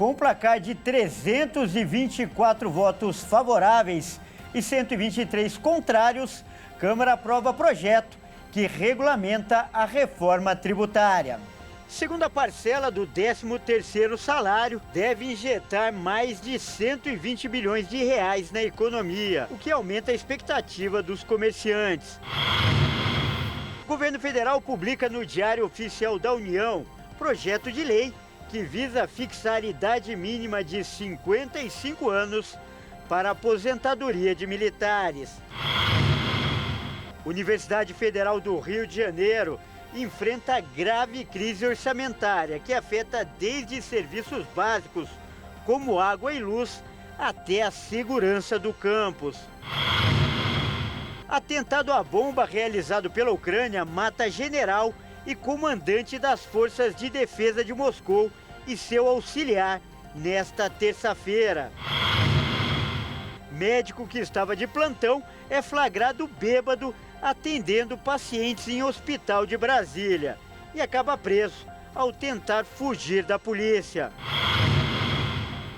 Com placar de 324 votos favoráveis e 123 contrários, Câmara aprova projeto que regulamenta a reforma tributária. Segunda parcela do 13º salário deve injetar mais de 120 bilhões de reais na economia, o que aumenta a expectativa dos comerciantes. O governo federal publica no Diário Oficial da União projeto de lei que visa fixar idade mínima de 55 anos para a aposentadoria de militares. Universidade Federal do Rio de Janeiro enfrenta grave crise orçamentária que afeta desde serviços básicos, como água e luz, até a segurança do campus. Atentado à bomba realizado pela Ucrânia mata general e comandante das Forças de Defesa de Moscou e seu auxiliar nesta terça-feira. Médico que estava de plantão é flagrado bêbado atendendo pacientes em hospital de Brasília e acaba preso ao tentar fugir da polícia.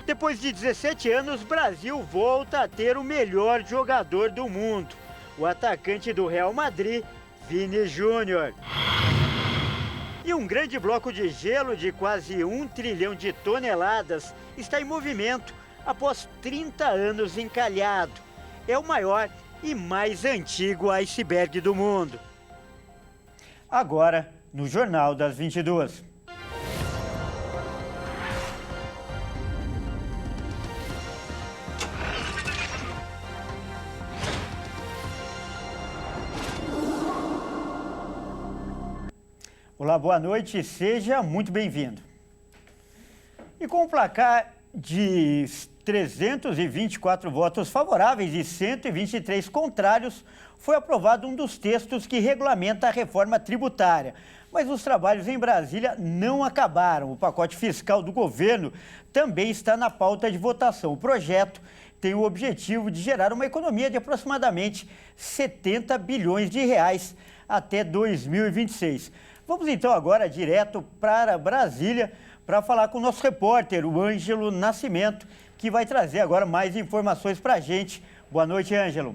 Depois de 17 anos, Brasil volta a ter o melhor jogador do mundo, o atacante do Real Madrid, Vini Júnior. E um grande bloco de gelo de quase 1 trilhão de toneladas está em movimento após 30 anos encalhado. É o maior e mais antigo iceberg do mundo. Agora, no Jornal das 22. Olá, boa noite, seja muito bem-vindo. E com o placar de 324 votos favoráveis e 123 contrários, foi aprovado um dos textos que regulamenta a reforma tributária. Mas os trabalhos em Brasília não acabaram. O pacote fiscal do governo também está na pauta de votação. O projeto tem o objetivo de gerar uma economia de aproximadamente 70 bilhões de reais até 2026. Vamos então agora direto para Brasília para falar com o nosso repórter, o Ângelo Nascimento, que vai trazer agora mais informações para a gente. Boa noite, Ângelo.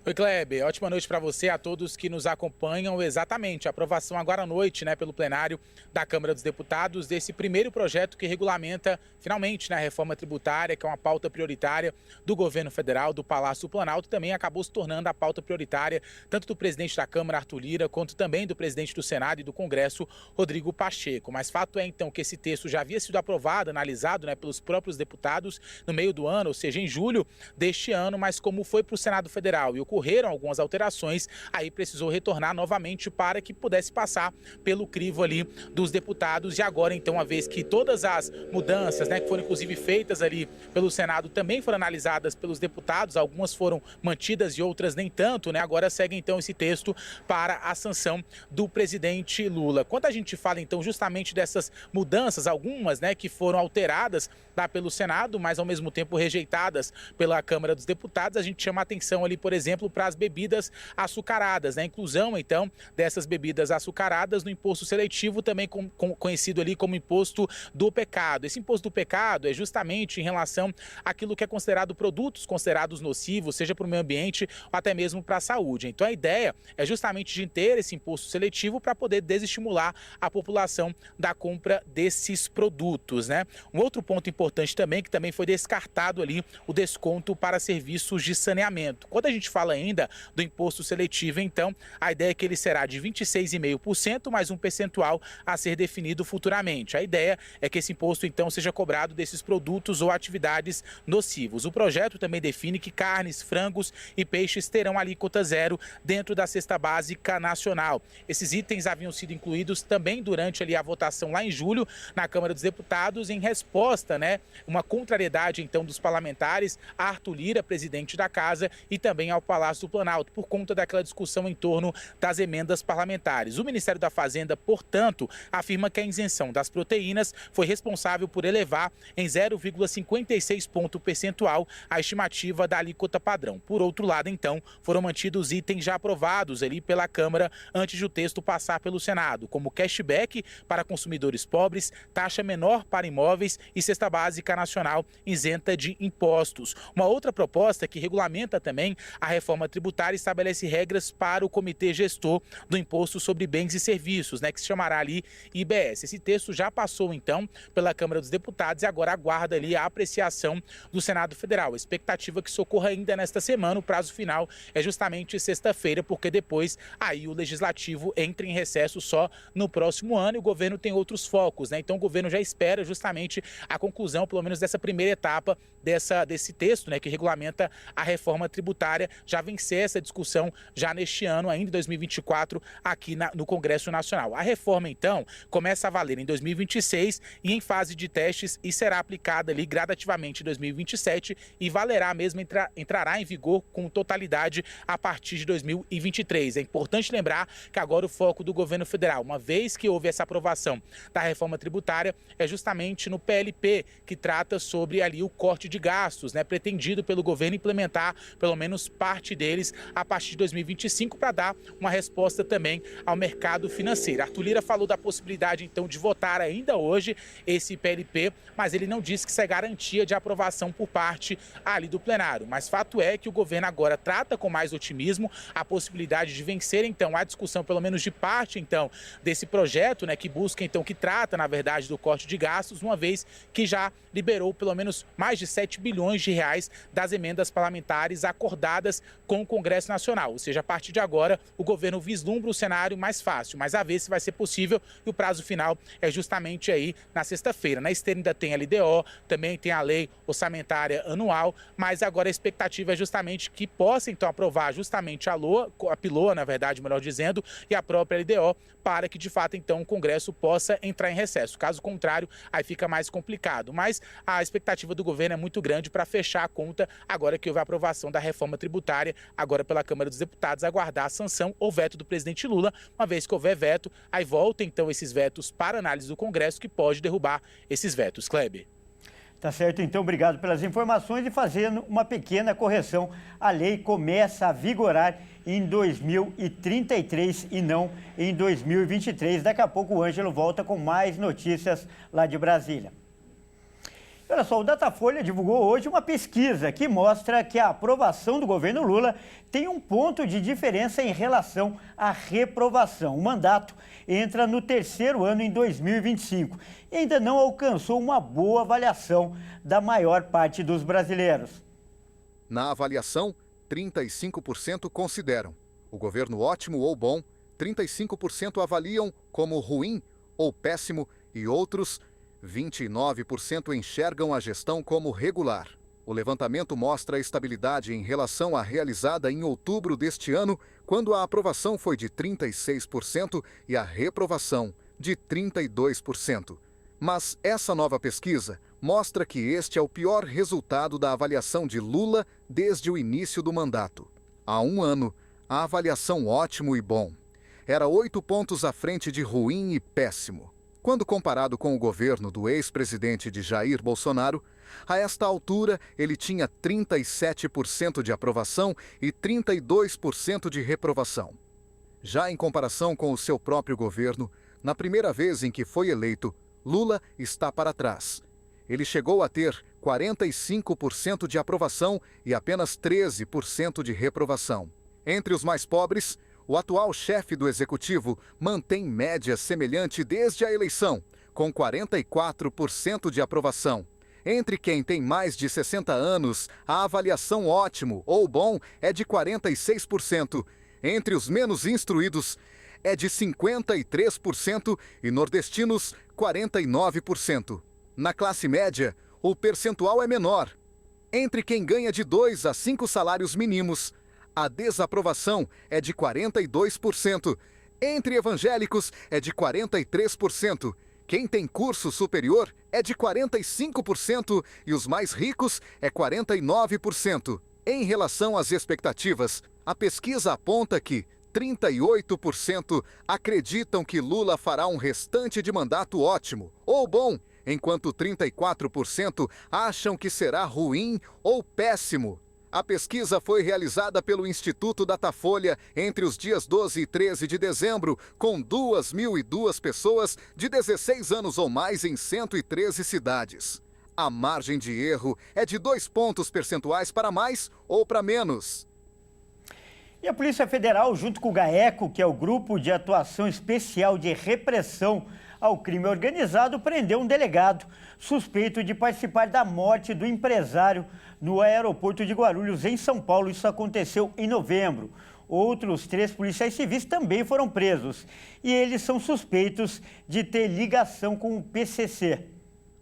Oi, Kleber. Ótima noite para você, a todos que nos acompanham. Exatamente, a aprovação agora à noite, pelo plenário da Câmara dos Deputados, desse primeiro projeto que regulamenta, finalmente, a reforma tributária, que é uma pauta prioritária do governo federal, do Palácio do Planalto, também acabou se tornando a pauta prioritária tanto do presidente da Câmara, Arthur Lira, quanto também do presidente do Senado e do Congresso, Rodrigo Pacheco. Mas fato é, então, que esse texto já havia sido aprovado, analisado, pelos próprios deputados no meio do ano, ou seja, em julho deste ano, mas como foi para o Senado Federal e ocorreram algumas alterações, aí precisou retornar novamente para que pudesse passar pelo crivo ali dos deputados. E agora, então, uma vez que todas as mudanças, que foram inclusive feitas ali pelo Senado, também foram analisadas pelos deputados, algumas foram mantidas e outras nem tanto, agora segue, então, esse texto para a sanção do presidente Lula. Quando a gente fala, então, justamente dessas mudanças, algumas, que foram alteradas pelo Senado, mas ao mesmo tempo rejeitadas pela Câmara dos Deputados, a gente chama a atenção ali, por exemplo, para as bebidas açucaradas, a inclusão, então, dessas bebidas açucaradas no imposto seletivo, também conhecido ali como imposto do pecado. Esse imposto do pecado é justamente em relação àquilo que é considerado produtos considerados nocivos, seja para o meio ambiente ou até mesmo para a saúde. Então, a ideia é justamente de ter esse imposto seletivo para poder desestimular a população da compra desses produtos, Um outro ponto importante também, que também foi descartado ali, o desconto para serviços de saneamento. Quando a gente fala ainda do imposto seletivo, então, a ideia é que ele será de 26,5% mais um percentual a ser definido futuramente. A ideia é que esse imposto, então, seja cobrado desses produtos ou atividades nocivos. O projeto também define que carnes, frangos e peixes terão alíquota zero dentro da cesta básica nacional. Esses itens haviam sido incluídos também durante ali a votação lá em julho na Câmara dos Deputados, em resposta, uma contrariedade, então, dos parlamentares, Arthur Lira, presidente da Casa, e também ao Palácio Palácio do Planalto, por conta daquela discussão em torno das emendas parlamentares. O Ministério da Fazenda, portanto, afirma que a isenção das proteínas foi responsável por elevar em 0,56 ponto percentual a estimativa da alíquota padrão. Por outro lado, então, foram mantidos itens já aprovados ali pela Câmara antes de o texto passar pelo Senado, como cashback para consumidores pobres, taxa menor para imóveis e cesta básica nacional isenta de impostos. Uma outra proposta que regulamenta também a reforma tributária estabelece regras para o Comitê Gestor do Imposto sobre Bens e Serviços, que se chamará ali IBS. Esse texto já passou, então, pela Câmara dos Deputados e agora aguarda ali a apreciação do Senado Federal. A expectativa é que socorra ainda nesta semana. O prazo final é justamente sexta-feira, porque depois aí o Legislativo entra em recesso só no próximo ano e o governo tem outros focos, Então o governo já espera justamente a conclusão, pelo menos dessa primeira etapa desse texto, que regulamenta a reforma tributária, já vencer essa discussão já neste ano, ainda em 2024, aqui no Congresso Nacional. A reforma, então, começa a valer em 2026 e em fase de testes e será aplicada ali gradativamente em 2027 e valerá mesmo, entrará em vigor com totalidade a partir de 2023. É importante lembrar que agora o foco do governo federal, uma vez que houve essa aprovação da reforma tributária, é justamente no PLP, que trata sobre ali o corte de gastos, pretendido pelo governo implementar pelo menos parte deles a partir de 2025 para dar uma resposta também ao mercado financeiro. Arthur Lira falou da possibilidade então de votar ainda hoje esse PLP, mas ele não disse que isso é garantia de aprovação por parte ali do plenário. Mas fato é que o governo agora trata com mais otimismo a possibilidade de vencer então a discussão, pelo menos de parte então desse projeto, que busca então, que trata na verdade do corte de gastos, uma vez que já liberou pelo menos mais de 7 bilhões de reais das emendas parlamentares acordadas com o Congresso Nacional. Ou seja, a partir de agora, o governo vislumbra o cenário mais fácil, mas a ver se vai ser possível e o prazo final é justamente aí na sexta-feira. Na esteira ainda tem a LDO, também tem a lei orçamentária anual, mas agora a expectativa é justamente que possa então aprovar justamente a PILOA, na verdade, melhor dizendo, e a própria LDO, para que de fato então o Congresso possa entrar em recesso. Caso contrário, aí fica mais complicado. Mas a expectativa do governo é muito grande para fechar a conta agora que houve a aprovação da reforma tributária, agora pela Câmara dos Deputados, aguardar a sanção ou veto do presidente Lula. Uma vez que houver veto, aí volta então esses vetos para análise do Congresso, que pode derrubar esses vetos. Kleber. Tá certo, então, obrigado pelas informações e fazendo uma pequena correção. A lei começa a vigorar em 2033 e não em 2023. Daqui a pouco o Ângelo volta com mais notícias lá de Brasília. Olha só, o Datafolha divulgou hoje uma pesquisa que mostra que a aprovação do governo Lula tem um ponto de diferença em relação à reprovação. O mandato entra no terceiro ano em 2025 e ainda não alcançou uma boa avaliação da maior parte dos brasileiros. Na avaliação, 35% consideram o governo ótimo ou bom, 35% avaliam como ruim ou péssimo e outros 29% enxergam a gestão como regular. O levantamento mostra a estabilidade em relação à realizada em outubro deste ano, quando a aprovação foi de 36% e a reprovação de 32%. Mas essa nova pesquisa mostra que este é o pior resultado da avaliação de Lula desde o início do mandato. Há um ano, a avaliação ótimo e bom era 8 pontos à frente de ruim e péssimo. Quando comparado com o governo do ex-presidente de Jair Bolsonaro, a esta altura ele tinha 37% de aprovação e 32% de reprovação. Já em comparação com o seu próprio governo, na primeira vez em que foi eleito, Lula está para trás. Ele chegou a ter 45% de aprovação e apenas 13% de reprovação. Entre os mais pobres, o atual chefe do executivo mantém média semelhante desde a eleição, com 44% de aprovação. Entre quem tem mais de 60 anos, a avaliação ótimo ou bom é de 46%. Entre os menos instruídos, é de 53% e nordestinos, 49%. Na classe média, o percentual é menor. Entre quem ganha de 2 a 5 salários mínimos, a desaprovação é de 42%. Entre evangélicos, é de 43%. Quem tem curso superior é de 45% e os mais ricos é 49%. Em relação às expectativas, a pesquisa aponta que 38% acreditam que Lula fará um restante de mandato ótimo ou bom, enquanto 34% acham que será ruim ou péssimo. A pesquisa foi realizada pelo Instituto Datafolha entre os dias 12 e 13 de dezembro, com 2.002 pessoas de 16 anos ou mais em 113 cidades. A margem de erro é de 2 pontos percentuais para mais ou para menos. E a Polícia Federal, junto com o GAECO, que é o Grupo de Atuação Especial de Repressão ao Crime Organizado, prendeu um delegado suspeito de participar da morte do empresário no aeroporto de Guarulhos, em São Paulo. Isso aconteceu em novembro. Outros 3 policiais civis também foram presos e eles são suspeitos de ter ligação com o PCC.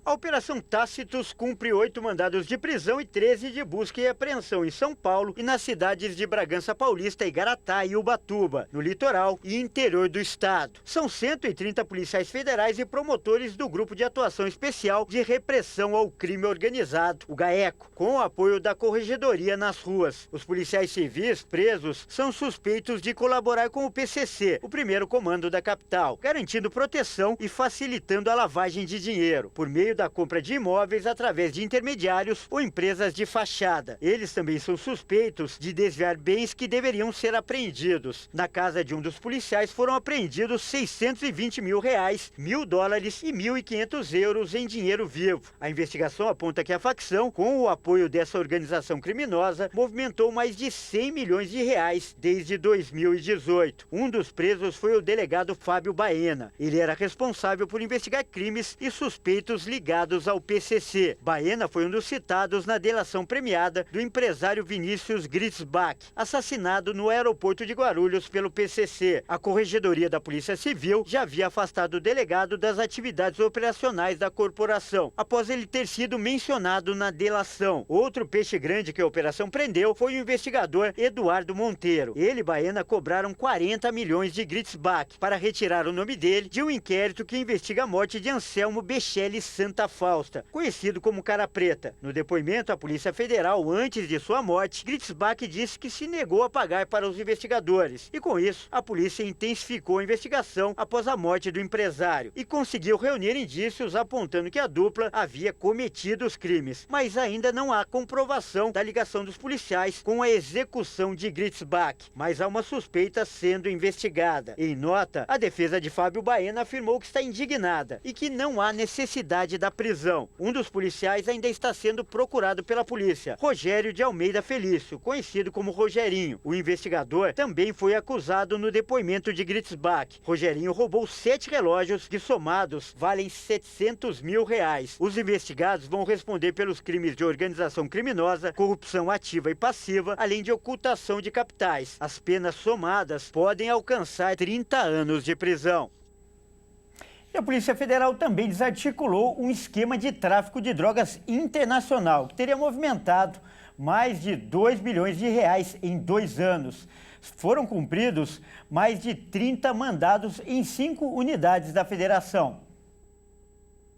A Operação Tácitos cumpre 8 mandados de prisão e 13 de busca e apreensão em São Paulo e nas cidades de Bragança Paulista, Igaratá e Ubatuba, no litoral e interior do estado. São 130 policiais federais e promotores do Grupo de Atuação Especial de Repressão ao Crime Organizado, o GAECO, com o apoio da Corregedoria nas ruas. Os policiais civis presos são suspeitos de colaborar com o PCC, o primeiro comando da capital, garantindo proteção e facilitando a lavagem de dinheiro, por meio da compra de imóveis através de intermediários ou empresas de fachada. Eles também são suspeitos de desviar bens que deveriam ser apreendidos. Na casa de um dos policiais foram apreendidos R$620 mil, $1.000 e €1.500 em dinheiro vivo. A investigação aponta que a facção, com o apoio dessa organização criminosa, movimentou mais de R$100 milhões desde 2018. Um dos presos foi o delegado Fábio Baena. Ele era responsável por investigar crimes e suspeitos ligados ao PCC. Baena foi um dos citados na delação premiada do empresário Vinícius Gritzbach, assassinado no aeroporto de Guarulhos pelo PCC. A Corregedoria da Polícia Civil já havia afastado o delegado das atividades operacionais da corporação, após ele ter sido mencionado na delação. Outro peixe grande que a operação prendeu foi o investigador Eduardo Monteiro. Ele e Baena cobraram 40 milhões de Gritzbach para retirar o nome dele de um inquérito que investiga a morte de Anselmo Bechelli Santa Fausta, conhecido como Cara Preta. No depoimento à Polícia Federal, antes de sua morte, Gritzbach disse que se negou a pagar para os investigadores. E com isso, a polícia intensificou a investigação após a morte do empresário e conseguiu reunir indícios apontando que a dupla havia cometido os crimes. Mas ainda não há comprovação da ligação dos policiais com a execução de Gritzbach. Mas há uma suspeita sendo investigada. Em nota, a defesa de Fábio Baena afirmou que está indignada e que não há necessidade da prisão. Um dos policiais ainda está sendo procurado pela polícia, Rogério de Almeida Felício, conhecido como Rogerinho. O investigador também foi acusado no depoimento de Gritzbach. Rogerinho roubou 7 relógios que, somados, valem R$700 mil. Os investigados vão responder pelos crimes de organização criminosa, corrupção ativa e passiva, além de ocultação de capitais. As penas somadas podem alcançar 30 anos de prisão. E a Polícia Federal também desarticulou um esquema de tráfico de drogas internacional, que teria movimentado mais de R$2 bilhões em 2 anos. Foram cumpridos mais de 30 mandados em 5 unidades da federação.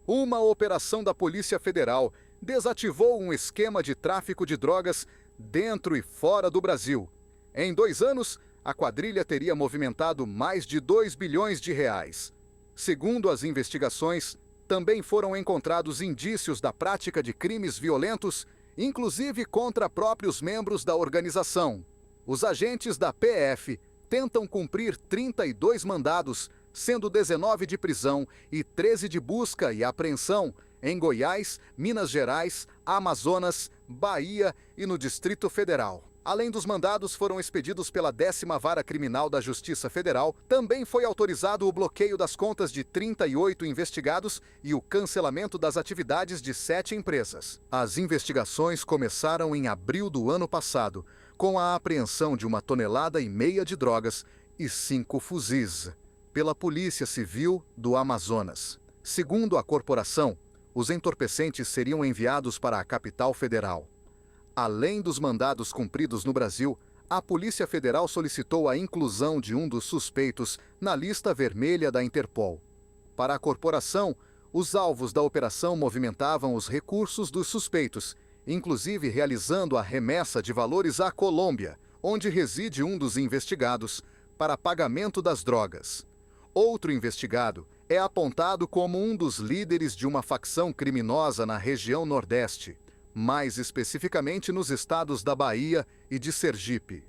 Uma operação da Polícia Federal desativou um esquema de tráfico de drogas dentro e fora do Brasil. Em 2 anos, a quadrilha teria movimentado mais de R$2 bilhões. Segundo as investigações, também foram encontrados indícios da prática de crimes violentos, inclusive contra próprios membros da organização. Os agentes da PF tentam cumprir 32 mandados, sendo 19 de prisão e 13 de busca e apreensão em Goiás, Minas Gerais, Amazonas, Bahia e no Distrito Federal. Além dos mandados, foram expedidos pela 10ª Vara Criminal da Justiça Federal, também foi autorizado o bloqueio das contas de 38 investigados e o cancelamento das atividades de 7 empresas. As investigações começaram em abril do ano passado, com a apreensão de 1,5 toneladas de drogas e 5 fuzis, pela Polícia Civil do Amazonas. Segundo a corporação, os entorpecentes seriam enviados para a capital federal. Além dos mandados cumpridos no Brasil, a Polícia Federal solicitou a inclusão de um dos suspeitos na lista vermelha da Interpol. Para a corporação, os alvos da operação movimentavam os recursos dos suspeitos inclusive realizando a remessa de valores à Colômbia, onde reside um dos investigados, para pagamento das drogas. Outro investigado é apontado como um dos líderes de uma facção criminosa na região Nordeste, mais especificamente nos estados da Bahia e de Sergipe.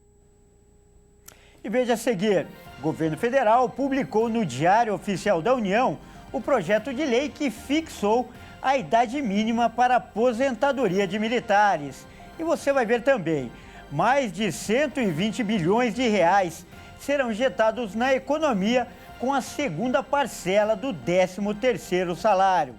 E veja a seguir, o governo federal publicou no Diário Oficial da União o projeto de lei que fixou a idade mínima para aposentadoria de militares. E você vai ver também, mais de 120 bilhões de reais serão injetados na economia com a segunda parcela do 13º salário.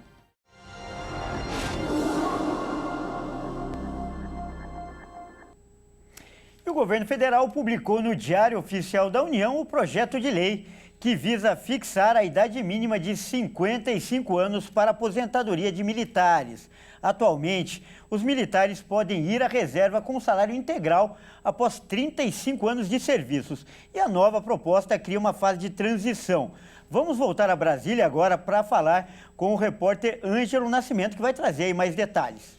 E o governo federal publicou no Diário Oficial da União o projeto de lei que visa fixar a idade mínima de 55 anos para aposentadoria de militares. Atualmente, os militares podem ir à reserva com salário integral após 35 anos de serviços. E a nova proposta cria uma fase de transição. Vamos voltar a Brasília agora para falar com o repórter Ângelo Nascimento, que vai trazer aí mais detalhes.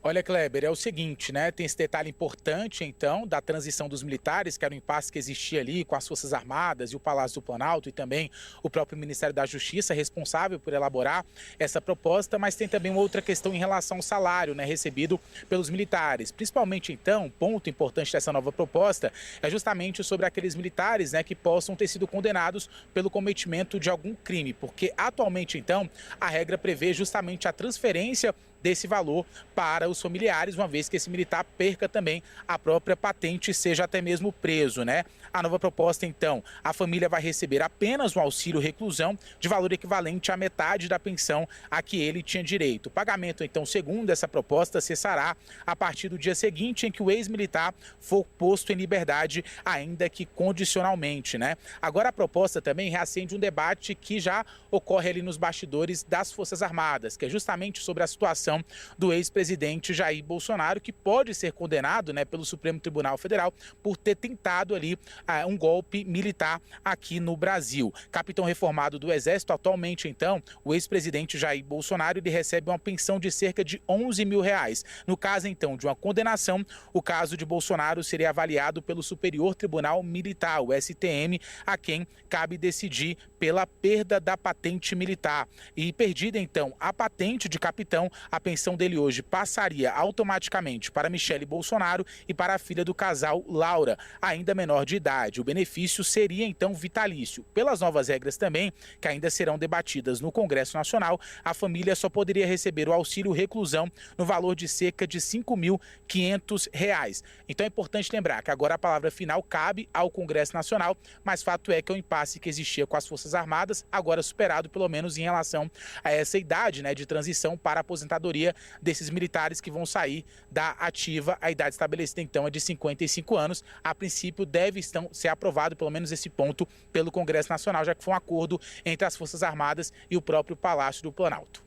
Olha, Kleber, é o seguinte, né? Tem esse detalhe importante, então, da transição dos militares, que era um impasse que existia ali com as Forças Armadas e o Palácio do Planalto e também o próprio Ministério da Justiça, responsável por elaborar essa proposta, mas tem também uma outra questão em relação ao salário, né, recebido pelos militares. Principalmente, então, ponto importante dessa nova proposta é justamente sobre aqueles militares, né, que possam ter sido condenados pelo cometimento de algum crime, porque atualmente, então, a regra prevê justamente a transferência desse valor para os familiares, uma vez que esse militar perca também a própria patente e seja até mesmo preso, né? A nova proposta, então, a família vai receber apenas um auxílio reclusão de valor equivalente à metade da pensão a que ele tinha direito. O pagamento, então, segundo essa proposta, cessará a partir do dia seguinte em que o ex-militar for posto em liberdade, ainda que condicionalmente, né? Agora a proposta também reacende um debate que já ocorre ali nos bastidores das Forças Armadas, que é justamente sobre a situação do ex-presidente Jair Bolsonaro, que pode ser condenado, né, pelo Supremo Tribunal Federal por ter tentado ali um golpe militar aqui no Brasil. Capitão reformado do Exército, atualmente, então, o ex-presidente Jair Bolsonaro, ele recebe uma pensão de cerca de 11 mil reais. No caso, então, de uma condenação, o caso de Bolsonaro seria avaliado pelo Superior Tribunal Militar, o STM, a quem cabe decidir pela perda da patente militar. E perdida, então, a patente de capitão, a pensão dele hoje passaria automaticamente para Michele Bolsonaro e para a filha do casal, Laura, ainda menor de idade. O benefício seria, então, vitalício. Pelas novas regras também, que ainda serão debatidas no Congresso Nacional, a família só poderia receber o auxílio reclusão no valor de cerca de R$ 5.500. Então é importante lembrar que agora a palavra final cabe ao Congresso Nacional, mas fato é que é um impasse que existia com as Forças Armadas, agora superado pelo menos em relação a essa idade, né, de transição para a aposentadoria desses militares que vão sair da ativa. A idade estabelecida, então, é de 55 anos. A princípio, deve ser aprovado, pelo menos esse ponto, pelo Congresso Nacional, já que foi um acordo entre as Forças Armadas e o próprio Palácio do Planalto.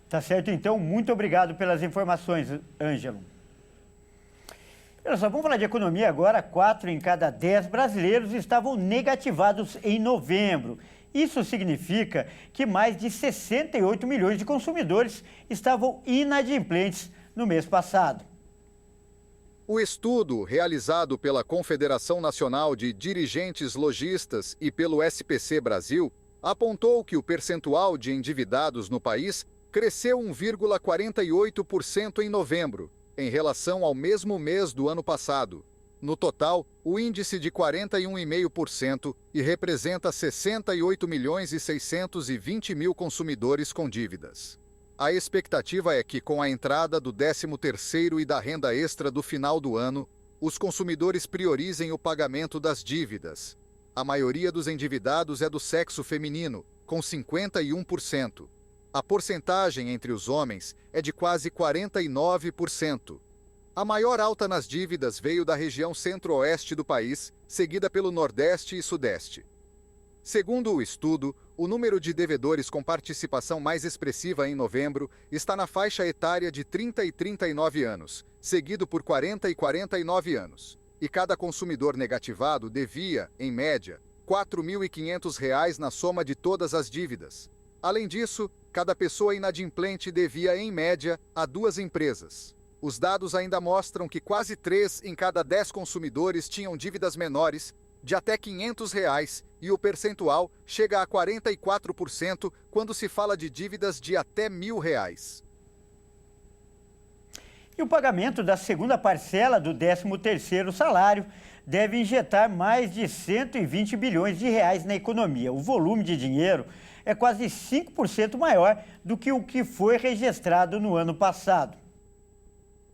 Tá certo, então. Muito obrigado pelas informações, Ângelo. Olha só, vamos falar de economia agora. 4 em cada 10 brasileiros estavam negativados em novembro. Isso significa que mais de 68 milhões de consumidores estavam inadimplentes no mês passado. O estudo, realizado pela Confederação Nacional de Dirigentes Lojistas e pelo SPC Brasil, apontou que o percentual de endividados no país cresceu 1,48% em novembro, em relação ao mesmo mês do ano passado. No total, o índice de 41,5% e representa 68 milhões e 620 mil consumidores com dívidas. A expectativa é que, com a entrada do 13º e da renda extra do final do ano, os consumidores priorizem o pagamento das dívidas. A maioria dos endividados é do sexo feminino, com 51%. A porcentagem entre os homens é de quase 49%. A maior alta nas dívidas veio da região centro-oeste do país, seguida pelo Nordeste e Sudeste. Segundo o estudo, o número de devedores com participação mais expressiva em novembro está na faixa etária de 30 e 39 anos, seguido por 40 e 49 anos. E cada consumidor negativado devia, em média, R$ 4.500 na soma de todas as dívidas. Além disso, cada pessoa inadimplente devia, em média, a 2 empresas. Os dados ainda mostram que quase 3 em cada 10 consumidores tinham dívidas menores de até R$ 500 e o percentual chega a 44% quando se fala de dívidas de até R$ 1.000. E o pagamento da segunda parcela do 13º salário deve injetar mais de 120 bilhões de reais na economia. O volume de dinheiro é quase 5% maior do que o que foi registrado no ano passado.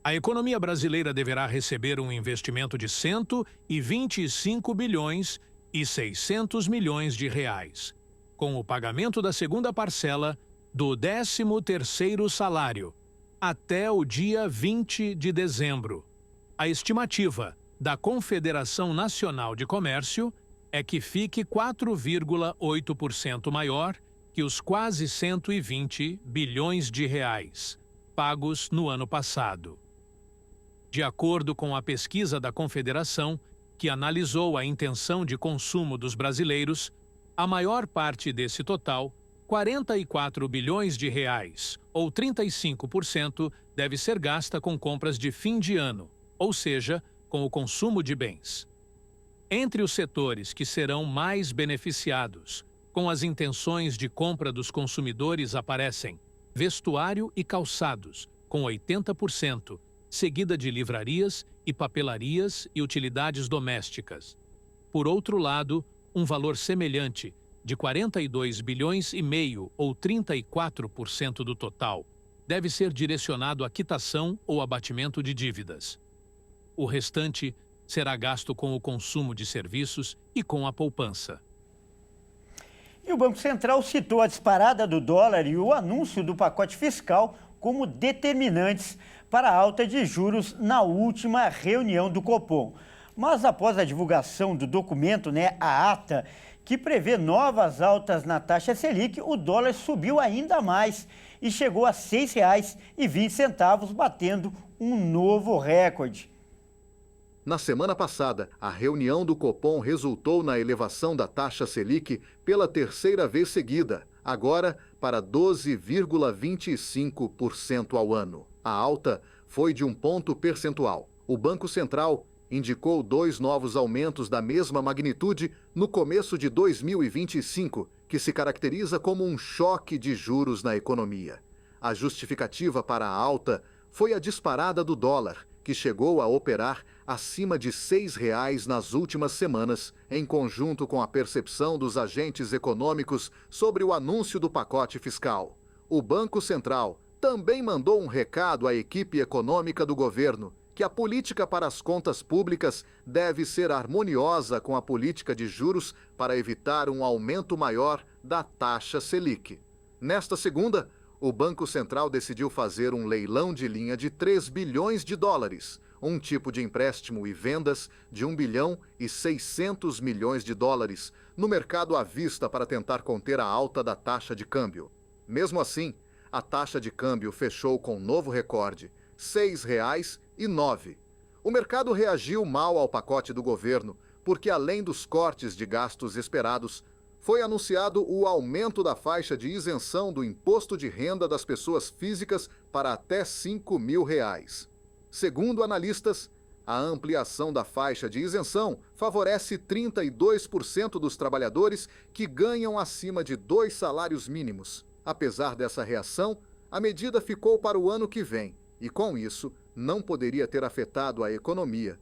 A economia brasileira deverá receber um investimento de 125 bilhões e 600 milhões de reais, com o pagamento da segunda parcela do 13º salário, até o dia 20 de dezembro. A estimativa da Confederação Nacional de Comércio é que fique 4,8% maior que os quase 120 bilhões de reais pagos no ano passado. De acordo com a pesquisa da Confederação, que analisou a intenção de consumo dos brasileiros, a maior parte desse total, 44 bilhões de reais, ou 35%, deve ser gasta com compras de fim de ano, ou seja, com o consumo de bens. Entre os setores que serão mais beneficiados com as intenções de compra dos consumidores aparecem vestuário e calçados, com 80%, seguida de livrarias e papelarias e utilidades domésticas. Por outro lado, um valor semelhante, de 42 bilhões e meio ou 34% do total, deve ser direcionado à quitação ou abatimento de dívidas. O restante será gasto com o consumo de serviços e com a poupança. E o Banco Central citou a disparada do dólar e o anúncio do pacote fiscal como determinantes para a alta de juros na última reunião do Copom. Mas após a divulgação do documento, a ata, que prevê novas altas na taxa Selic, o dólar subiu ainda mais e chegou a R$ 6,20, batendo um novo recorde. Na semana passada, a reunião do Copom resultou na elevação da taxa Selic pela 3ª vez seguida, agora para 12,25% ao ano. A alta foi de 1 ponto percentual. O Banco Central indicou 2 novos aumentos da mesma magnitude no começo de 2025, que se caracteriza como um choque de juros na economia. A justificativa para a alta foi a disparada do dólar, que chegou a operar acima de R$ 6 nas últimas semanas, em conjunto com a percepção dos agentes econômicos sobre o anúncio do pacote fiscal. O Banco Central também mandou um recado à equipe econômica do governo, que a política para as contas públicas deve ser harmoniosa com a política de juros para evitar um aumento maior da taxa Selic. Nesta segunda, o Banco Central decidiu fazer um leilão de linha de 3 bilhões de dólares, um tipo de empréstimo e vendas de 1 bilhão e 600 milhões de dólares no mercado à vista para tentar conter a alta da taxa de câmbio. Mesmo assim, a taxa de câmbio fechou com um novo recorde, R$ 6,09. O mercado reagiu mal ao pacote do governo, porque além dos cortes de gastos esperados, foi anunciado o aumento da faixa de isenção do imposto de renda das pessoas físicas para até R$ 5.000. Segundo analistas, a ampliação da faixa de isenção favorece 32% dos trabalhadores que ganham acima de 2 salários mínimos. Apesar dessa reação, a medida ficou para o ano que vem e, com isso, não poderia ter afetado a economia.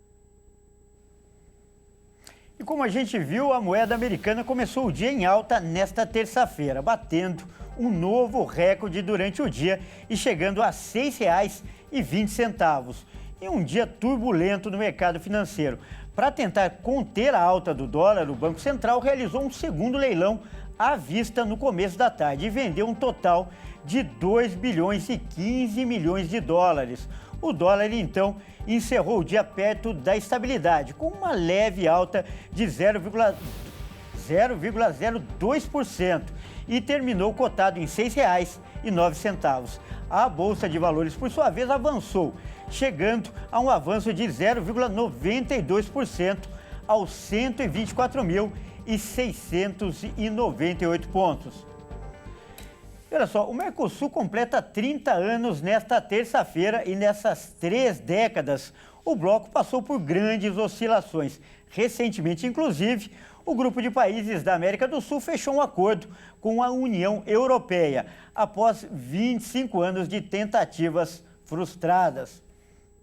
E como a gente viu, a moeda americana começou o dia em alta nesta terça-feira, batendo um novo recorde durante o dia e chegando a R$ 6,20. Em um dia turbulento no mercado financeiro. Para tentar conter a alta do dólar, o Banco Central realizou um segundo leilão à vista no começo da tarde e vendeu um total de 2 bilhões e 15 milhões de dólares. O dólar, então, encerrou o dia perto da estabilidade, com uma leve alta de 0,02% e terminou cotado em R$ 6,09. A Bolsa de Valores, por sua vez, avançou, chegando a um avanço de 0,92% aos 124.000 698 pontos. E olha só, o Mercosul completa 30 anos nesta terça-feira e nessas 3 décadas o bloco passou por grandes oscilações. Recentemente, inclusive, o grupo de países da América do Sul fechou um acordo com a União Europeia, após 25 anos de tentativas frustradas.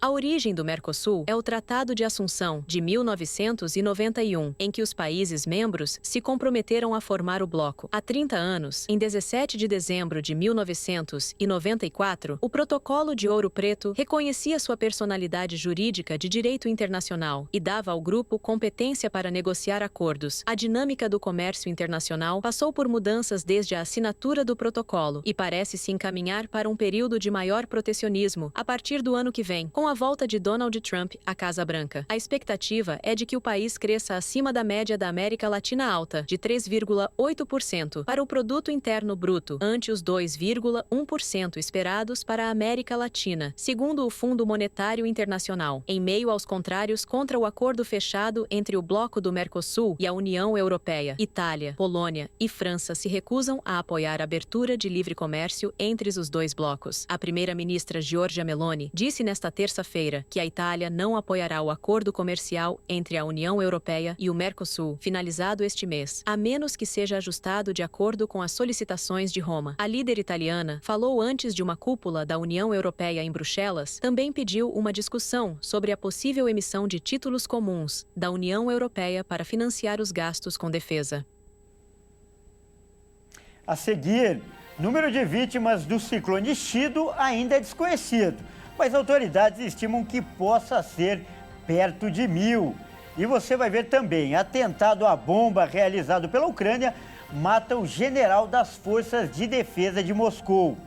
A origem do Mercosul é o Tratado de Assunção, de 1991, em que os países membros se comprometeram a formar o bloco. Há 30 anos, em 17 de dezembro de 1994, o Protocolo de Ouro Preto reconhecia sua personalidade jurídica de direito internacional e dava ao grupo competência para negociar acordos. A dinâmica do comércio internacional passou por mudanças desde a assinatura do protocolo e parece se encaminhar para um período de maior protecionismo a partir do ano que vem, com a volta de Donald Trump à Casa Branca. A expectativa é de que o país cresça acima da média da América Latina alta, de 3,8% para o Produto Interno Bruto, ante os 2,1% esperados para a América Latina, segundo o Fundo Monetário Internacional, em meio aos contrários contra o acordo fechado entre o bloco do Mercosul e a União Europeia. Itália, Polônia e França se recusam a apoiar a abertura de livre comércio entre os dois blocos. A primeira-ministra Giorgia Meloni disse nesta terça-feira que a Itália não apoiará o acordo comercial entre a União Europeia e o Mercosul, finalizado este mês, a menos que seja ajustado de acordo com as solicitações de Roma. A líder italiana falou antes de uma cúpula da União Europeia em Bruxelas, também pediu uma discussão sobre a possível emissão de títulos comuns da União Europeia para financiar os gastos com defesa. A seguir, número de vítimas do ciclone Chido ainda é desconhecido, mas autoridades estimam que possa ser perto de 1000. E você vai ver também, atentado à bomba realizado pela Ucrânia mata o general das Forças de Defesa de Moscou.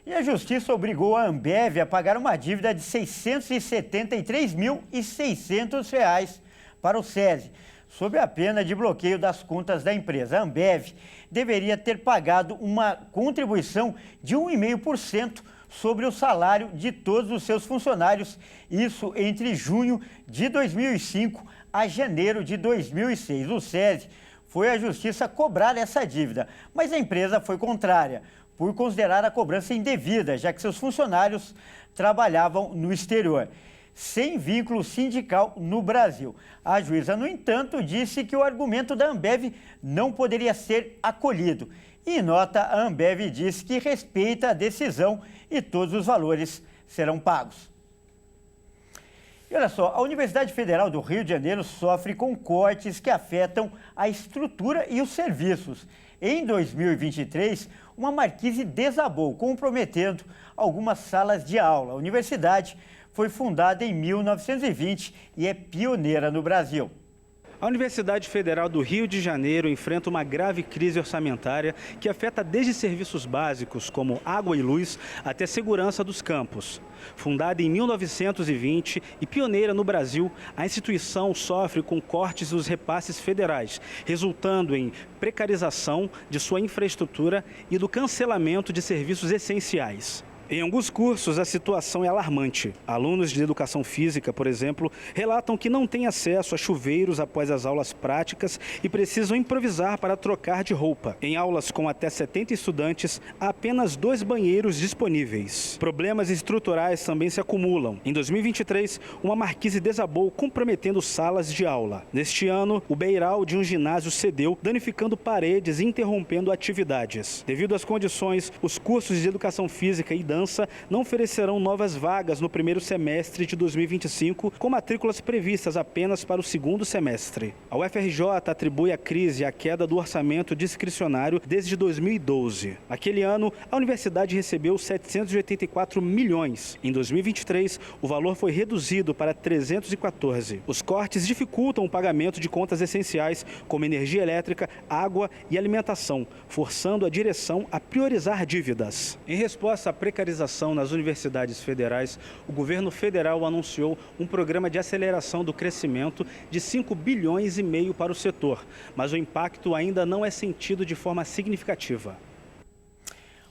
E a Justiça obrigou a Ambev a pagar uma dívida de R$ 673.600 para o SESI, sob a pena de bloqueio das contas da empresa. A Ambev deveria ter pagado uma contribuição de 1,5% sobre o salário de todos os seus funcionários, isso entre junho de 2005 a janeiro de 2006. O SESI foi à Justiça cobrar essa dívida, mas a empresa foi contrária, por considerar a cobrança indevida, já que seus funcionários trabalhavam no exterior, sem vínculo sindical no Brasil. A juíza, no entanto, disse que o argumento da Ambev não poderia ser acolhido. Em nota, a Ambev disse que respeita a decisão e todos os valores serão pagos. E olha só, a Universidade Federal do Rio de Janeiro sofre com cortes que afetam a estrutura e os serviços. Em 2023, uma marquise desabou, comprometendo algumas salas de aula. A universidade foi fundada em 1920 e é pioneira no Brasil. A Universidade Federal do Rio de Janeiro enfrenta uma grave crise orçamentária que afeta desde serviços básicos, como água e luz, até segurança dos campos. Fundada em 1920 e pioneira no Brasil, a instituição sofre com cortes dos repasses federais, resultando em precarização de sua infraestrutura e do cancelamento de serviços essenciais. Em alguns cursos, a situação é alarmante. Alunos de educação física, por exemplo, relatam que não têm acesso a chuveiros após as aulas práticas e precisam improvisar para trocar de roupa. Em aulas com até 70 estudantes, há apenas 2 banheiros disponíveis. Problemas estruturais também se acumulam. Em 2023, uma marquise desabou, comprometendo salas de aula. Neste ano, o beiral de um ginásio cedeu, danificando paredes e interrompendo atividades. Devido às condições, os cursos de educação física e dança não oferecerão novas vagas no primeiro semestre de 2025, com matrículas previstas apenas para o segundo semestre. A UFRJ atribui a crise à queda do orçamento discricionário desde 2012. Naquele ano, a universidade recebeu 784 milhões. Em 2023, o valor foi reduzido para 314. Os cortes dificultam o pagamento de contas essenciais, como energia elétrica, água e alimentação, forçando a direção a priorizar dívidas. Em resposta à precarização nas universidades federais, o governo federal anunciou um programa de aceleração do crescimento de 5,5 bilhões para o setor, mas o impacto ainda não é sentido de forma significativa.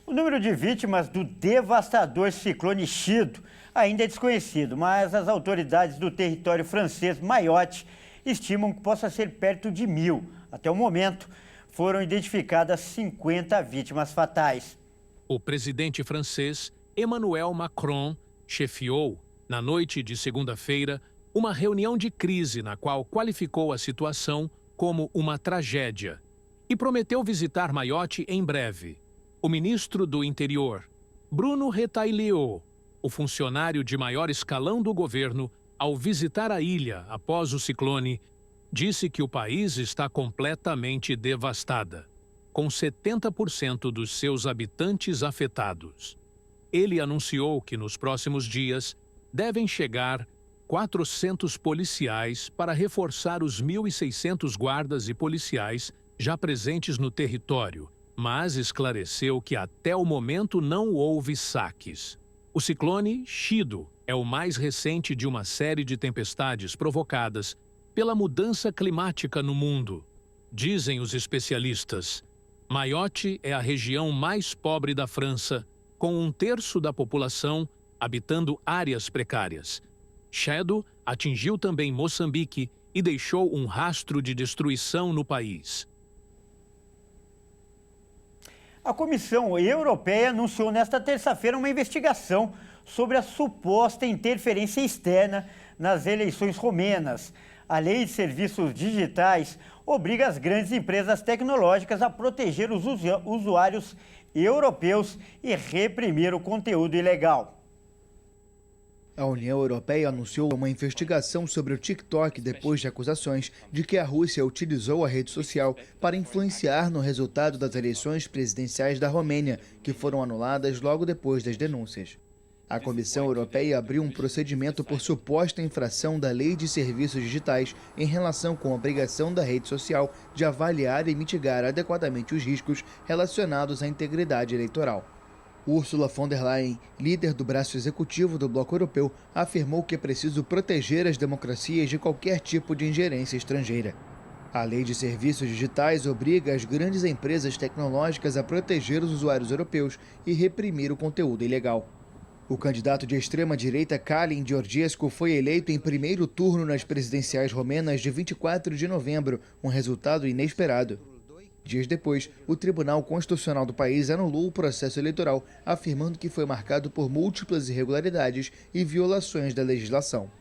O número de vítimas do devastador ciclone Chido ainda é desconhecido, mas as autoridades do território francês Mayotte estimam que possa ser perto de 1.000. Até o momento, foram identificadas 50 vítimas fatais. O presidente francês Emmanuel Macron chefiou, na noite de segunda-feira, uma reunião de crise na qual qualificou a situação como uma tragédia e prometeu visitar Mayotte em breve. O ministro do Interior, Bruno Retailleau, o funcionário de maior escalão do governo, ao visitar a ilha após o ciclone, disse que o país está completamente devastada, com 70% dos seus habitantes afetados. Ele anunciou que nos próximos dias devem chegar 400 policiais para reforçar os 1.600 guardas e policiais já presentes no território, mas esclareceu que até o momento não houve saques. O ciclone Chido é o mais recente de uma série de tempestades provocadas pela mudança climática no mundo. Dizem os especialistas, Mayotte é a região mais pobre da França, com 1/3 da população habitando áreas precárias. Chido atingiu também Moçambique e deixou um rastro de destruição no país. A Comissão Europeia anunciou nesta terça-feira uma investigação sobre a suposta interferência externa nas eleições romenas. A Lei de Serviços Digitais obriga as grandes empresas tecnológicas a proteger os usuários europeus e reprimir o conteúdo ilegal. A União Europeia anunciou uma investigação sobre o TikTok depois de acusações de que a Rússia utilizou a rede social para influenciar no resultado das eleições presidenciais da Romênia, que foram anuladas logo depois das denúncias. A Comissão Europeia abriu um procedimento por suposta infração da Lei de Serviços Digitais em relação com a obrigação da rede social de avaliar e mitigar adequadamente os riscos relacionados à integridade eleitoral. Ursula von der Leyen, líder do braço executivo do Bloco Europeu, afirmou que é preciso proteger as democracias de qualquer tipo de ingerência estrangeira. A Lei de Serviços Digitais obriga as grandes empresas tecnológicas a proteger os usuários europeus e reprimir o conteúdo ilegal. O candidato de extrema-direita Calin Georgescu foi eleito em primeiro turno nas presidenciais romenas de 24 de novembro, um resultado inesperado. Dias depois, o Tribunal Constitucional do país anulou o processo eleitoral, afirmando que foi marcado por múltiplas irregularidades e violações da legislação.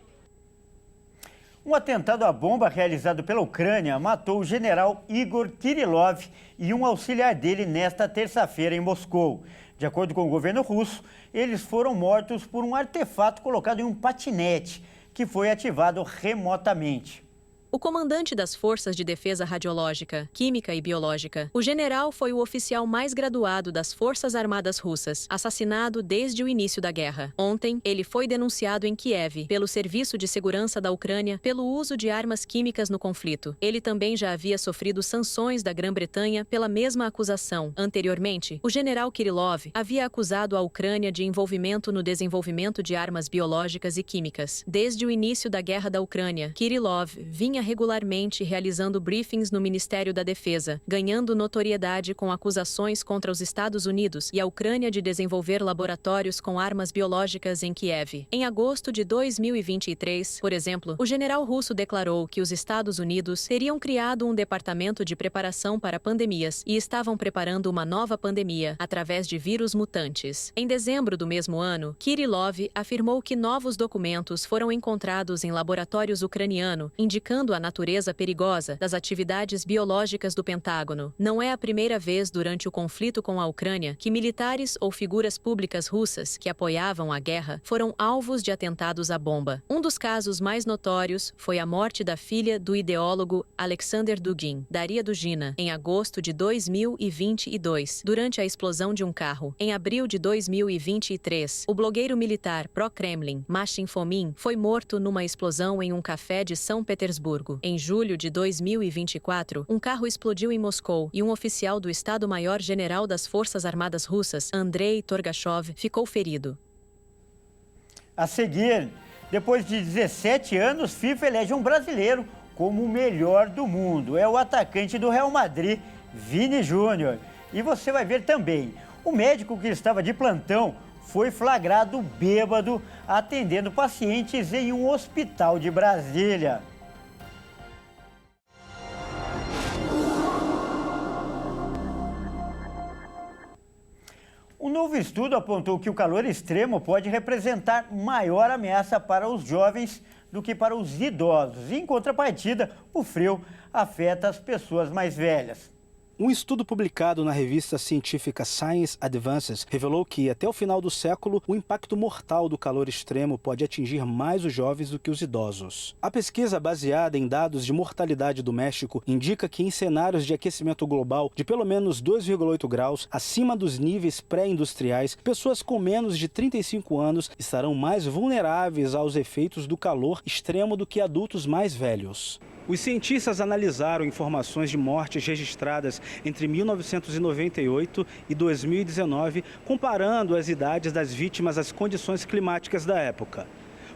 Um atentado à bomba realizado pela Ucrânia matou o general Igor Kirillov e um auxiliar dele nesta terça-feira em Moscou. De acordo com o governo russo, eles foram mortos por um artefato colocado em um patinete, que foi ativado remotamente. O comandante das Forças de Defesa Radiológica, Química e Biológica, o general foi o oficial mais graduado das Forças Armadas Russas, assassinado desde o início da guerra. Ontem, ele foi denunciado em Kiev pelo Serviço de Segurança da Ucrânia pelo uso de armas químicas no conflito. Ele também já havia sofrido sanções da Grã-Bretanha pela mesma acusação. Anteriormente, o general Kirillov havia acusado a Ucrânia de envolvimento no desenvolvimento de armas biológicas e químicas. Desde o início da guerra da Ucrânia, Kirillov vinha regularmente realizando briefings no Ministério da Defesa, ganhando notoriedade com acusações contra os Estados Unidos e a Ucrânia de desenvolver laboratórios com armas biológicas em Kiev. Em agosto de 2023, por exemplo, o general russo declarou que os Estados Unidos teriam criado um departamento de preparação para pandemias e estavam preparando uma nova pandemia através de vírus mutantes. Em dezembro do mesmo ano, Kirillov afirmou que novos documentos foram encontrados em laboratórios ucranianos, indicando a natureza perigosa das atividades biológicas do Pentágono. Não é a primeira vez durante o conflito com a Ucrânia que militares ou figuras públicas russas que apoiavam a guerra foram alvos de atentados à bomba. Um dos casos mais notórios foi a morte da filha do ideólogo Alexander Dugin, Daria Dugina, em agosto de 2022, durante a explosão de um carro. Em abril de 2023, o blogueiro militar pró-Kremlin, Mashin Fomin, foi morto numa explosão em um café de São Petersburgo. Em julho de 2024, um carro explodiu em Moscou e um oficial do Estado-Maior-General das Forças Armadas Russas, Andrei Torgachov, ficou ferido. A seguir, depois de 17 anos, FIFA elege um brasileiro como o melhor do mundo. É o atacante do Real Madrid, Vini Júnior. E você vai ver também, O médico que estava de plantão foi flagrado bêbado atendendo pacientes em um hospital de Brasília. Um novo estudo apontou que o calor extremo pode representar maior ameaça para os jovens do que para os idosos. Em contrapartida, o frio afeta as pessoas mais velhas. Um estudo publicado na revista científica Science Advances revelou que, até o final do século, o impacto mortal do calor extremo pode atingir mais os jovens do que os idosos. A pesquisa, baseada em dados de mortalidade do México, indica que em cenários de aquecimento global de pelo menos 2,8 graus, acima dos níveis pré-industriais, pessoas com menos de 35 anos estarão mais vulneráveis aos efeitos do calor extremo do que adultos mais velhos. Os cientistas analisaram informações de mortes registradas entre 1998 e 2019, comparando as idades das vítimas às condições climáticas da época.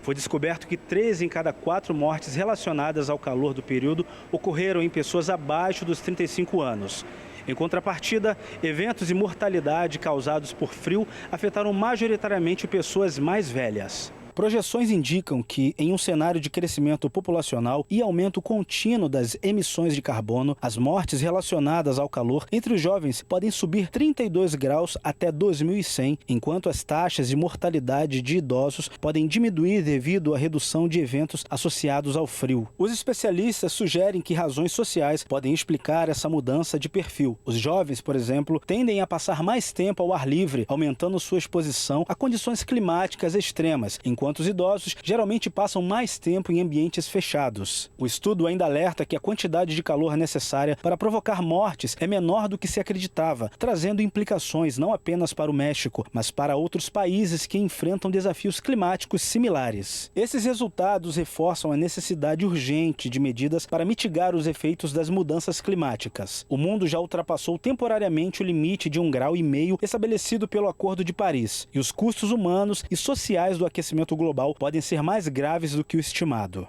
Foi descoberto que 3 em cada 4 mortes relacionadas ao calor do período ocorreram em pessoas abaixo dos 35 anos. Em contrapartida, eventos de mortalidade causados por frio afetaram majoritariamente pessoas mais velhas. Projeções indicam que, em um cenário de crescimento populacional e aumento contínuo das emissões de carbono, as mortes relacionadas ao calor entre os jovens podem subir 32 graus até 2100, enquanto as taxas de mortalidade de idosos podem diminuir devido à redução de eventos associados ao frio. Os especialistas sugerem que razões sociais podem explicar essa mudança de perfil. Os jovens, por exemplo, tendem a passar mais tempo ao ar livre, aumentando sua exposição a condições climáticas extremas, enquanto os idosos geralmente passam mais tempo em ambientes fechados. O estudo ainda alerta que a quantidade de calor necessária para provocar mortes é menor do que se acreditava, trazendo implicações não apenas para o México, mas para outros países que enfrentam desafios climáticos similares. Esses resultados reforçam a necessidade urgente de medidas para mitigar os efeitos das mudanças climáticas. O mundo já ultrapassou temporariamente o limite de 1,5 graus estabelecido pelo Acordo de Paris, e os custos humanos e sociais do aquecimento global podem ser mais graves do que o estimado.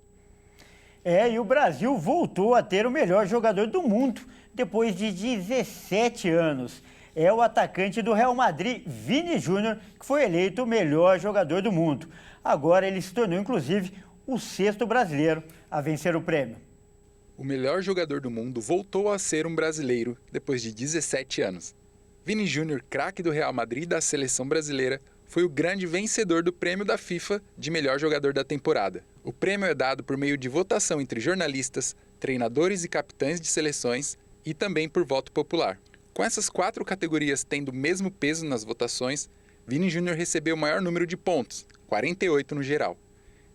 E o Brasil voltou a ter o melhor jogador do mundo depois de 17 anos. É o atacante do Real Madrid, Vini Júnior, que foi eleito o melhor jogador do mundo. Agora ele se tornou, inclusive, o 6º brasileiro a vencer o prêmio. O melhor jogador do mundo voltou a ser um brasileiro depois de 17 anos. Vini Júnior, craque do Real Madrid e da seleção brasileira, foi o grande vencedor do prêmio da FIFA de melhor jogador da temporada. O prêmio é dado por meio de votação entre jornalistas, treinadores e capitães de seleções e também por voto popular. Com essas 4 categorias tendo o mesmo peso nas votações, Vini Júnior recebeu o maior número de pontos, 48 no geral.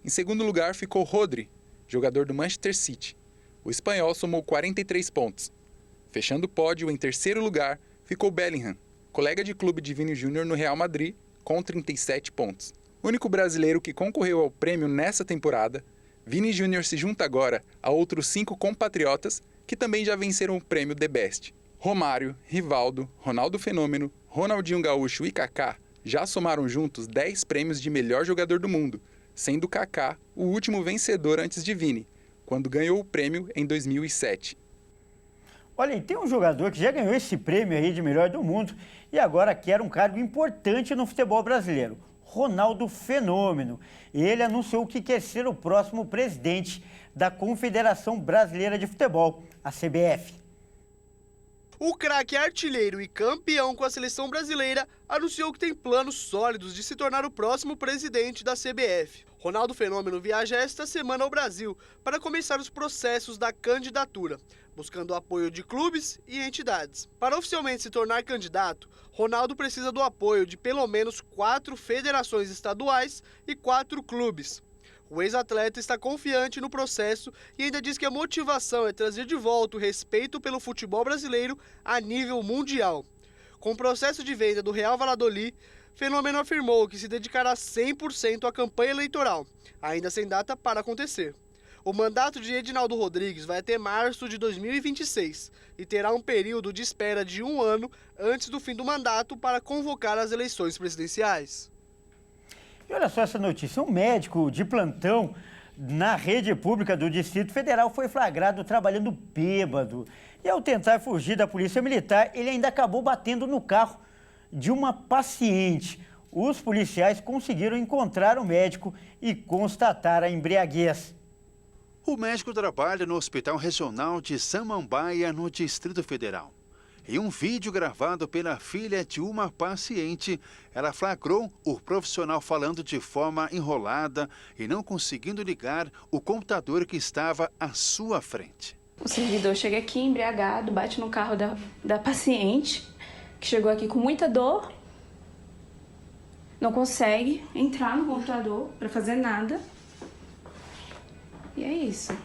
Em segundo lugar ficou Rodri, jogador do Manchester City. O espanhol somou 43 pontos. Fechando o pódio, em terceiro lugar, ficou Bellingham, colega de clube de Vini Júnior no Real Madrid, com 37 pontos. O único brasileiro que concorreu ao prêmio nessa temporada, Vini Júnior se junta agora a outros 5 compatriotas que também já venceram o prêmio The Best. Romário, Rivaldo, Ronaldo Fenômeno, Ronaldinho Gaúcho e Kaká já somaram juntos 10 prêmios de melhor jogador do mundo, sendo Kaká o último vencedor antes de Vini, quando ganhou o prêmio em 2007. Olha, e tem um jogador que já ganhou esse prêmio aí de melhor do mundo e agora quer um cargo importante no futebol brasileiro. Ronaldo Fenômeno. Ele anunciou que quer ser o próximo presidente da Confederação Brasileira de Futebol, a CBF. O craque artilheiro e campeão com a seleção brasileira anunciou que tem planos sólidos de se tornar o próximo presidente da CBF. Ronaldo Fenômeno viaja esta semana ao Brasil para começar os processos da candidatura, buscando o apoio de clubes e entidades. Para oficialmente se tornar candidato, Ronaldo precisa do apoio de pelo menos 4 federações estaduais e 4 clubes. O ex-atleta está confiante no processo e ainda diz que a motivação é trazer de volta o respeito pelo futebol brasileiro a nível mundial. Com o processo de venda do Real Valladolid, Fenômeno afirmou que se dedicará 100% à campanha eleitoral, ainda sem data para acontecer. O mandato de Edinaldo Rodrigues vai até março de 2026 e terá um período de espera de 1 ano antes do fim do mandato para convocar as eleições presidenciais. E olha só essa notícia, um médico de plantão na rede pública do Distrito Federal foi flagrado trabalhando bêbado. E ao tentar fugir da polícia militar, ele ainda acabou batendo no carro de uma paciente. Os policiais conseguiram encontrar o médico e constatar a embriaguez. O médico trabalha no Hospital Regional de Samambaia, no Distrito Federal. Em um vídeo gravado pela filha de uma paciente, ela flagrou o profissional falando de forma enrolada e não conseguindo ligar o computador que estava à sua frente. O servidor chega aqui embriagado, bate no carro da paciente, que chegou aqui com muita dor, não consegue entrar no computador para fazer nada. E é isso.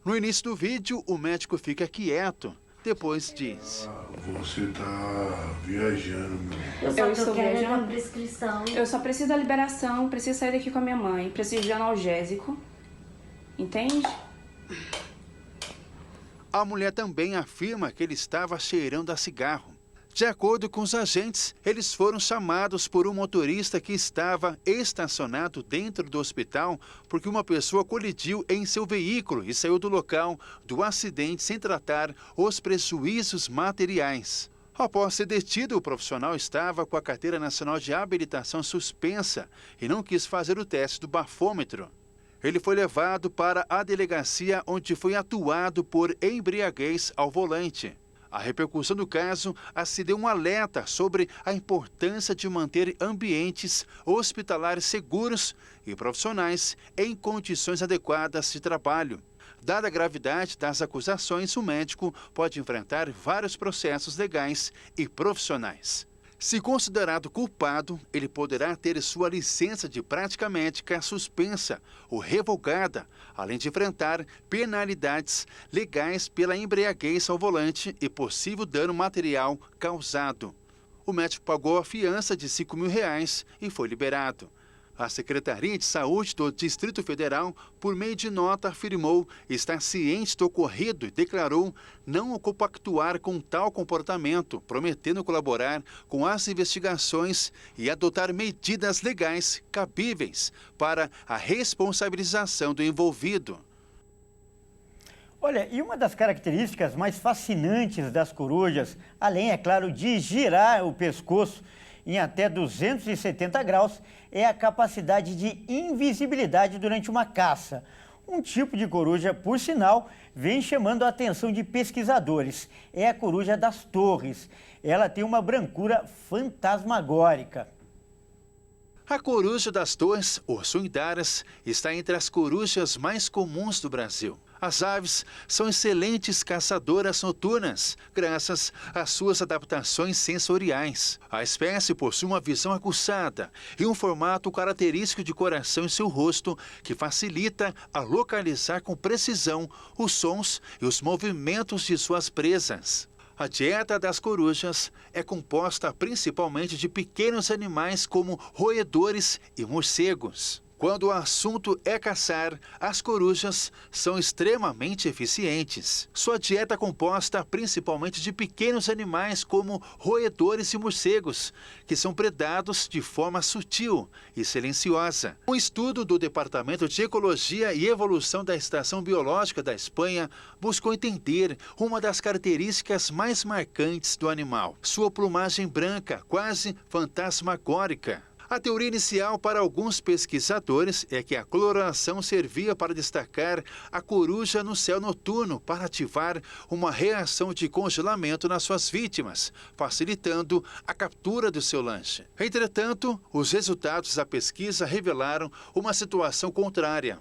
No início do vídeo, o médico fica quieto. Depois diz: Você tá viajando, meu. Eu estou viajando. Prescrição. Eu só preciso da liberação, preciso sair daqui com a minha mãe, preciso de analgésico. Entende? A mulher também afirma que ele estava cheirando a cigarro. De acordo com os agentes, eles foram chamados por um motorista que estava estacionado dentro do hospital porque uma pessoa colidiu em seu veículo e saiu do local do acidente sem tratar os prejuízos materiais. Após ser detido, o profissional estava com a Carteira Nacional de Habilitação suspensa e não quis fazer o teste do bafômetro. Ele foi levado para a delegacia onde foi atuado por embriaguez ao volante. A repercussão do caso acendeu um alerta sobre a importância de manter ambientes hospitalares seguros e profissionais em condições adequadas de trabalho. Dada a gravidade das acusações, o médico pode enfrentar vários processos legais e profissionais. Se considerado culpado, ele poderá ter sua licença de prática médica suspensa ou revogada, além de enfrentar penalidades legais pela embriaguez ao volante e possível dano material causado. O médico pagou a fiança de R$ 5.000 e foi liberado. A Secretaria de Saúde do Distrito Federal, por meio de nota, afirmou estar ciente do ocorrido e declarou não compactuar com tal comportamento, prometendo colaborar com as investigações e adotar medidas legais cabíveis para a responsabilização do envolvido. Olha, e uma das características mais fascinantes das corujas, além, é claro, de girar o pescoço em até 270 graus, é a capacidade de invisibilidade durante uma caça. Um tipo de coruja, por sinal, vem chamando a atenção de pesquisadores. É a coruja das torres. Ela tem uma brancura fantasmagórica. A coruja das torres, ou suindaras, está entre as corujas mais comuns do Brasil. As aves são excelentes caçadoras noturnas, graças às suas adaptações sensoriais. A espécie possui uma visão aguçada e um formato característico de coração em seu rosto, que facilita a localizar com precisão os sons e os movimentos de suas presas. A dieta das corujas é composta principalmente de pequenos animais como roedores e morcegos. Quando o assunto é caçar, as corujas são extremamente eficientes. Sua dieta é composta principalmente de pequenos animais como roedores e morcegos, que são predados de forma sutil e silenciosa. Um estudo do Departamento de Ecologia e Evolução da Estação Biológica da Espanha buscou entender uma das características mais marcantes do animal: sua plumagem branca, quase fantasmagórica. A teoria inicial para alguns pesquisadores é que a coloração servia para destacar a coruja no céu noturno para ativar uma reação de congelamento nas suas vítimas, facilitando a captura do seu lanche. Entretanto, os resultados da pesquisa revelaram uma situação contrária.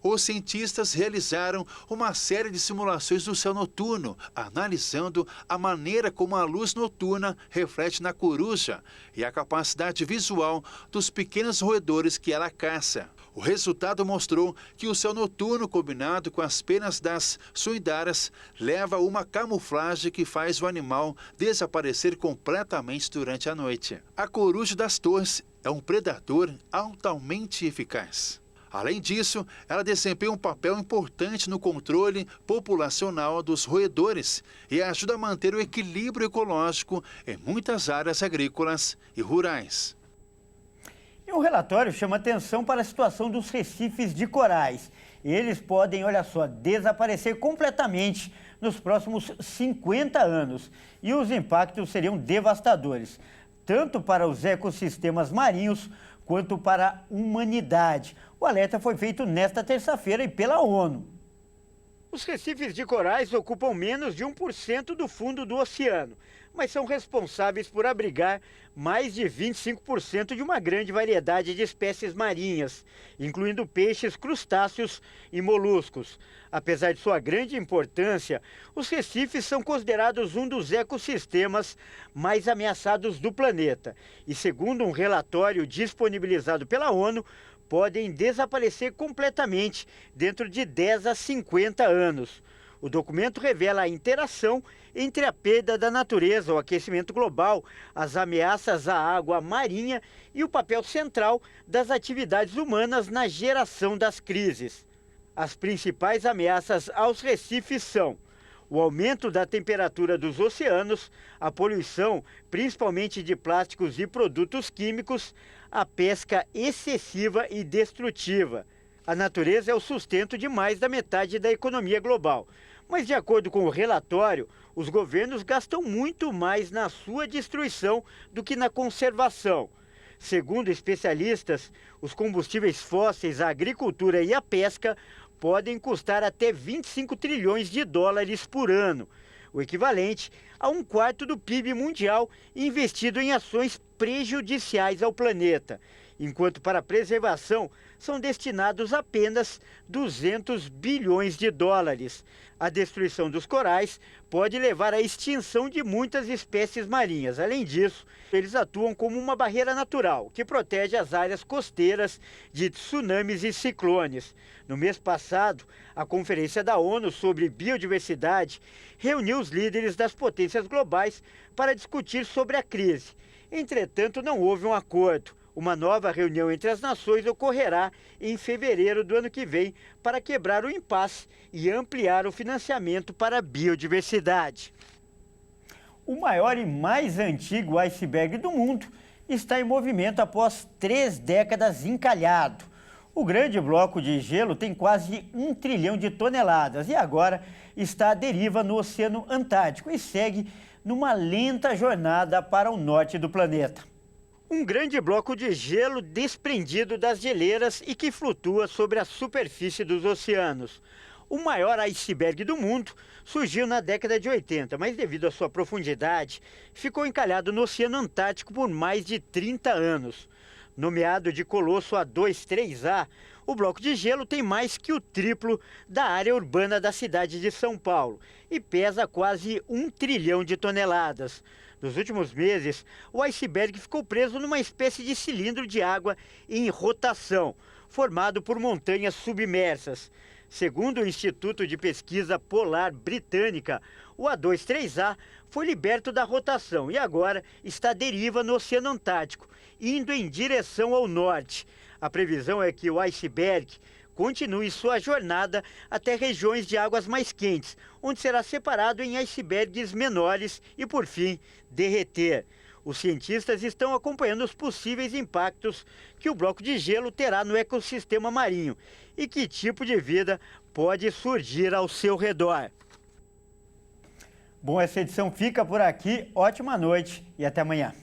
Os cientistas realizaram uma série de simulações do céu noturno, analisando a maneira como a luz noturna reflete na coruja e a capacidade visual dos pequenos roedores que ela caça. O resultado mostrou que o céu noturno, combinado com as penas das suindaras, leva a uma camuflagem que faz o animal desaparecer completamente durante a noite. A coruja das torres é um predador altamente eficaz. Além disso, ela desempenha um papel importante no controle populacional dos roedores e ajuda a manter o equilíbrio ecológico em muitas áreas agrícolas e rurais. E o relatório chama atenção para a situação dos recifes de corais. Eles podem, olha só, desaparecer completamente nos próximos 50 anos. E os impactos seriam devastadores, tanto para os ecossistemas marinhos quanto para a humanidade. O alerta foi feito nesta terça-feira e pela ONU. Os recifes de corais ocupam menos de 1% do fundo do oceano, mas são responsáveis por abrigar mais de 25% de uma grande variedade de espécies marinhas, incluindo peixes, crustáceos e moluscos. Apesar de sua grande importância, os recifes são considerados um dos ecossistemas mais ameaçados do planeta e, segundo um relatório disponibilizado pela ONU, podem desaparecer completamente dentro de 10 a 50 anos. O documento revela a interação entre a perda da natureza, o aquecimento global, as ameaças à água marinha e o papel central das atividades humanas na geração das crises. As principais ameaças aos recifes são o aumento da temperatura dos oceanos, a poluição, principalmente de plásticos e produtos químicos, a pesca excessiva e destrutiva. A natureza é o sustento de mais da metade da economia global. Mas, de acordo com o relatório, os governos gastam muito mais na sua destruição do que na conservação. Segundo especialistas, os combustíveis fósseis, a agricultura e a pesca podem custar até 25 trilhões de dólares por ano, o equivalente a 1/4 do PIB mundial investido em ações prejudiciais ao planeta, enquanto para a preservação são destinados apenas 200 bilhões de dólares. A destruição dos corais pode levar à extinção de muitas espécies marinhas. Além disso, eles atuam como uma barreira natural que protege as áreas costeiras de tsunamis e ciclones. No mês passado, a Conferência da ONU sobre Biodiversidade reuniu os líderes das potências globais para discutir sobre a crise. Entretanto, não houve um acordo. Uma nova reunião entre as nações ocorrerá em fevereiro do ano que vem para quebrar o impasse e ampliar o financiamento para a biodiversidade. O maior e mais antigo iceberg do mundo está em movimento após 3 décadas encalhado. O grande bloco de gelo tem quase 1 trilhão de toneladas e agora está à deriva no Oceano Antártico e segue numa lenta jornada para o norte do planeta. Um grande bloco de gelo desprendido das geleiras e que flutua sobre a superfície dos oceanos. O maior iceberg do mundo surgiu na década de 80, mas devido à sua profundidade, ficou encalhado no Oceano Antártico por mais de 30 anos. Nomeado de Colosso A23A, o bloco de gelo tem mais que o triplo da área urbana da cidade de São Paulo e pesa quase 1 trilhão de toneladas. Nos últimos meses, o iceberg ficou preso numa espécie de cilindro de água em rotação, formado por montanhas submersas. Segundo o Instituto de Pesquisa Polar Britânica, o A23A foi liberto da rotação e agora está à deriva no Oceano Antártico, indo em direção ao norte. A previsão é que o iceberg continue sua jornada até regiões de águas mais quentes, onde será separado em icebergs menores e, por fim, derreter. Os cientistas estão acompanhando os possíveis impactos que o bloco de gelo terá no ecossistema marinho e que tipo de vida pode surgir ao seu redor. Bom, essa edição fica por aqui. Ótima noite e até amanhã.